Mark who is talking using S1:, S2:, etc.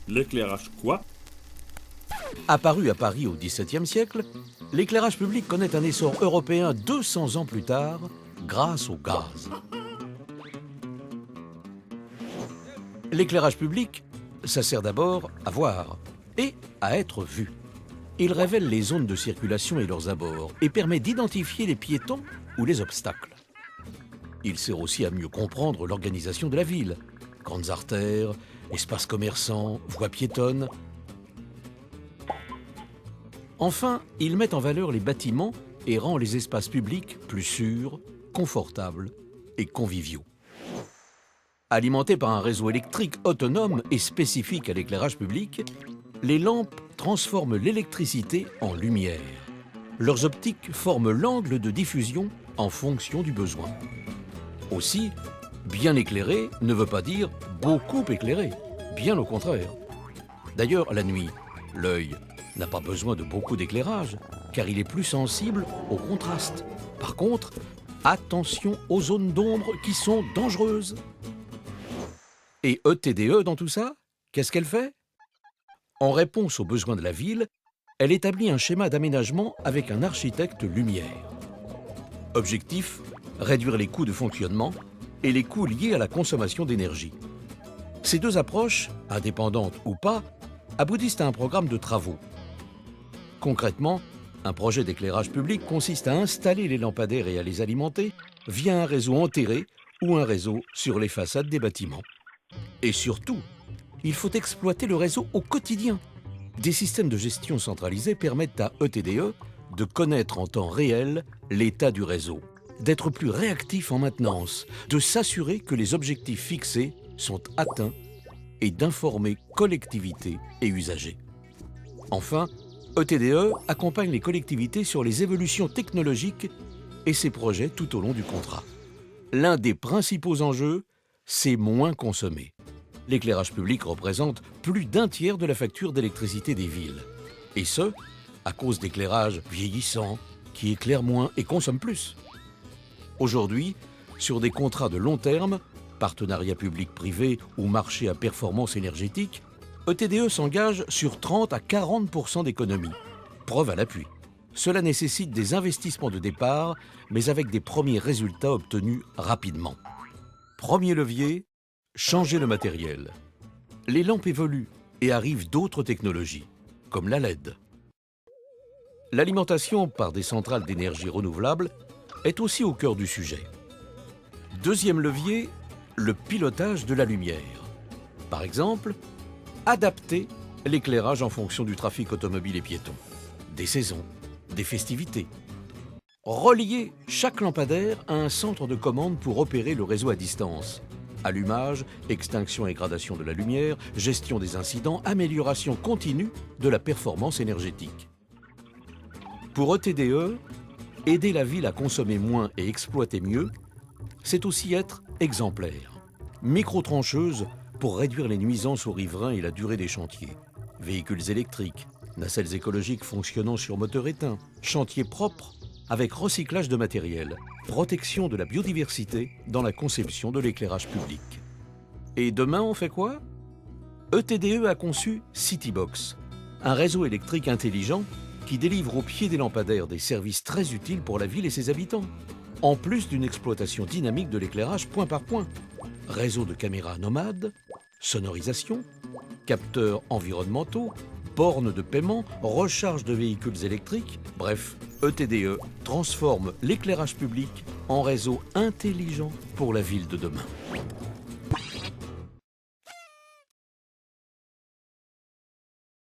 S1: L'éclairage quoi?
S2: Apparu à Paris au XVIIe siècle, l'éclairage public connaît un essor européen 200 ans plus tard grâce au gaz. L'éclairage public, ça sert d'abord à voir et à être vu. Il révèle les zones de circulation et leurs abords et permet d'identifier les piétons ou les obstacles. Il sert aussi à mieux comprendre l'organisation de la ville. Grandes artères, espaces commerçants, voies piétonnes. Enfin, il met en valeur les bâtiments et rend les espaces publics plus sûrs, confortables et conviviaux. Alimentés par un réseau électrique autonome et spécifique à l'éclairage public, les lampes transforment l'électricité en lumière. Leurs optiques forment l'angle de diffusion en fonction du besoin. Aussi, bien éclairé ne veut pas dire beaucoup éclairé, bien au contraire. D'ailleurs, la nuit, l'œil n'a pas besoin de beaucoup d'éclairage, car il est plus sensible au contraste. Par contre, attention aux zones d'ombre qui sont dangereuses. Et ETDE dans tout ça, qu'est-ce qu'elle fait? En réponse aux besoins de la ville, elle établit un schéma d'aménagement avec un architecte lumière. Objectif, réduire les coûts de fonctionnement et les coûts liés à la consommation d'énergie. Ces deux approches, indépendantes ou pas, aboutissent à un programme de travaux. Concrètement, un projet d'éclairage public consiste à installer les lampadaires et à les alimenter via un réseau enterré ou un réseau sur les façades des bâtiments. Et surtout, il faut exploiter le réseau au quotidien. Des systèmes de gestion centralisés permettent à ETDE de connaître en temps réel l'état du réseau, d'être plus réactif en maintenance, de s'assurer que les objectifs fixés sont atteints et d'informer collectivités et usagers. Enfin, ETDE accompagne les collectivités sur les évolutions technologiques et ses projets tout au long du contrat. L'un des principaux enjeux, c'est moins consommer. L'éclairage public représente plus d'un tiers de la facture d'électricité des villes. Et ce, à cause d'éclairages vieillissants, qui éclairent moins et consomment plus. Aujourd'hui, sur des contrats de long terme, partenariat public-privé ou marché à performance énergétique, ETDE s'engage sur 30 à 40% d'économies. Preuve à l'appui. Cela nécessite des investissements de départ, mais avec des premiers résultats obtenus rapidement. Premier levier, changer le matériel. Les lampes évoluent et arrivent d'autres technologies, comme la LED. L'alimentation par des centrales d'énergie renouvelable est aussi au cœur du sujet. Deuxième levier, le pilotage de la lumière. Par exemple, adapter l'éclairage en fonction du trafic automobile et piéton, des saisons, des festivités. Relier chaque lampadaire à un centre de commande pour opérer le réseau à distance. Allumage, extinction et gradation de la lumière, gestion des incidents, amélioration continue de la performance énergétique. Pour ETDE, aider la ville à consommer moins et exploiter mieux, c'est aussi être exemplaire. Micro-trancheuse pour réduire les nuisances aux riverains et la durée des chantiers. Véhicules électriques, nacelles écologiques fonctionnant sur moteur éteint, chantiers propres avec recyclage de matériel, protection de la biodiversité dans la conception de l'éclairage public. Et demain, on fait quoi? ETDE a conçu CityBox, un réseau électrique intelligent qui délivre au pied des lampadaires des services très utiles pour la ville et ses habitants, en plus d'une exploitation dynamique de l'éclairage point par point. Réseau de caméras nomades, sonorisation, capteurs environnementaux, bornes de paiement, recharge de véhicules électriques, bref, ETDE transforme l'éclairage public en réseau intelligent pour la ville de demain.